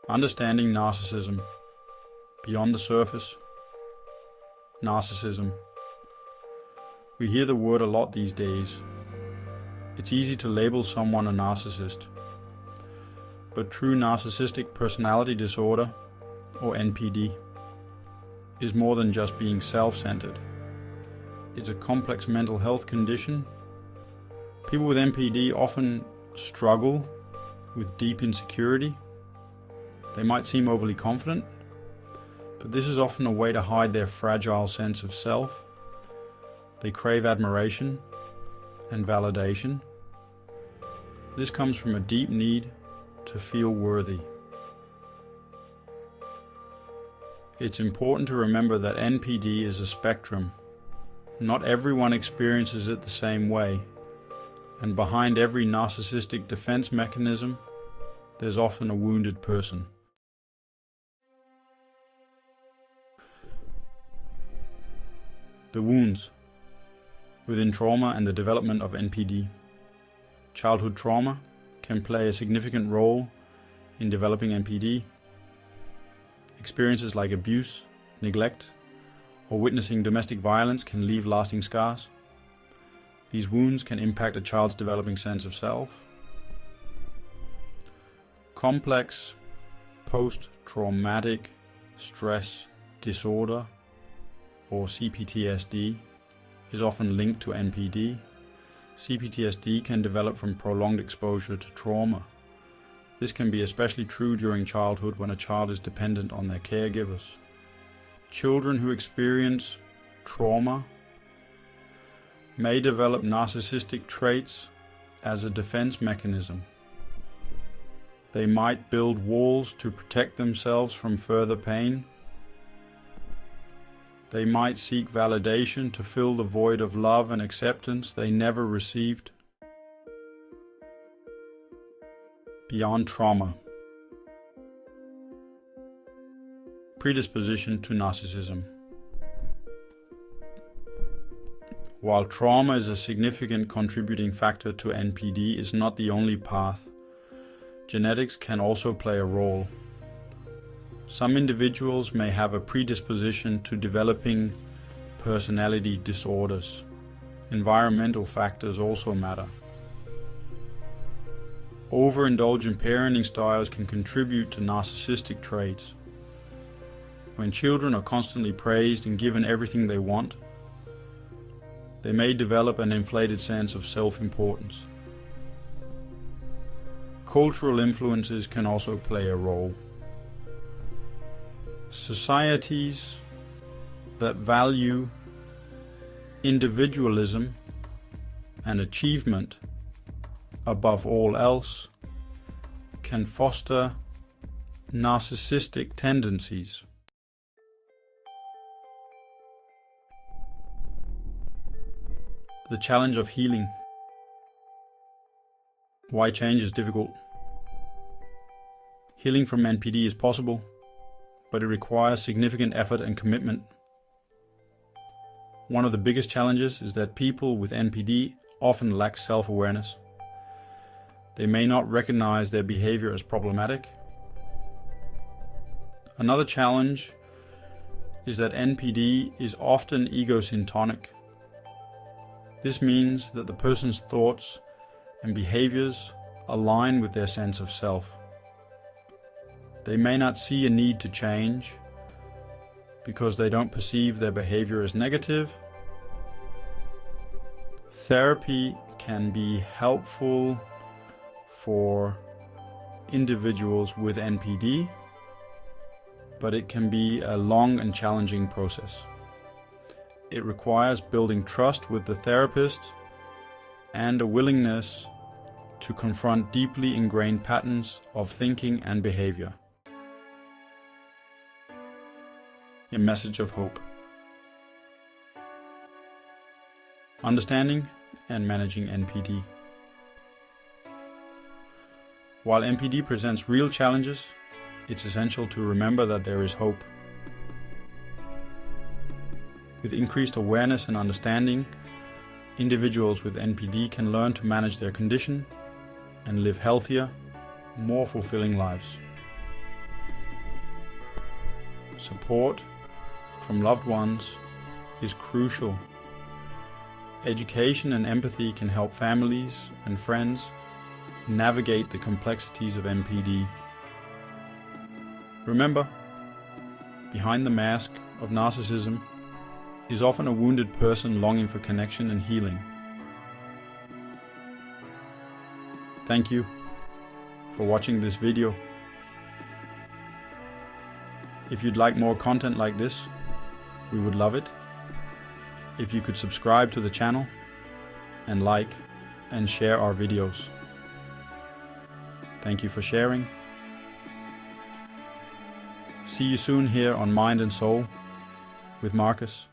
Understanding narcissism. Beyond the surface. Narcissism. We hear the word a lot these days. It's easy to label someone a narcissist. But true narcissistic personality disorder, or NPD, is more than just being self-centered. It's a complex mental health condition. People with NPD often struggle with deep insecurity. They might seem overly confident, but this is often a way to hide their fragile sense of self. They crave admiration and validation. This comes from a deep need to feel worthy. It's important to remember that NPD is a spectrum. Not everyone experiences it the same way, and behind every narcissistic defense mechanism, there's often a wounded person. The wounds within trauma and the development of NPD. Childhood trauma can play a significant role in developing NPD. Experiences like abuse, neglect, or witnessing domestic violence can leave lasting scars. These wounds can impact a child's developing sense of self. Complex post-traumatic stress disorder, or CPTSD, is often linked to NPD. CPTSD can develop from prolonged exposure to trauma. This can be especially true during childhood when a child is dependent on their caregivers. Children who experience trauma may develop narcissistic traits as a defense mechanism. They might build walls to protect themselves from further pain. They might seek validation to fill the void of love and acceptance they never received. Beyond trauma. Predisposition to narcissism. While trauma is a significant contributing factor to NPD, it's not the only path. Genetics can also play a role. Some individuals may have a predisposition to developing personality disorders. Environmental factors also matter. Overindulgent parenting styles can contribute to narcissistic traits. When children are constantly praised and given everything they want, they may develop an inflated sense of self-importance. Cultural influences can also play a role. Societies that value individualism and achievement above all else can foster narcissistic tendencies. The challenge of healing. Why change is difficult. Healing from NPD is possible, but it requires significant effort and commitment. One of the biggest challenges is that people with NPD often lack self-awareness. They may not recognize their behavior as problematic. Another challenge is that NPD is often egocentric. This means that the person's thoughts and behaviors align with their sense of self. They may not see a need to change because they don't perceive their behavior as negative. Therapy can be helpful for individuals with NPD, but it can be a long and challenging process. It requires building trust with the therapist and a willingness to confront deeply ingrained patterns of thinking and behavior. A message of hope. Understanding and managing NPD. While NPD presents real challenges, it's essential to remember that there is hope. With increased awareness and understanding, individuals with NPD can learn to manage their condition and live healthier, more fulfilling lives. Support from loved ones is crucial. Education and empathy can help families and friends navigate the complexities of NPD. Remember, behind the mask of narcissism is often a wounded person longing for connection and healing. Thank you for watching this video. If you'd like more content like this, we would love it if you could subscribe to the channel and like and share our videos. Thank you for sharing. See you soon here on Mind and Soul with Marcus.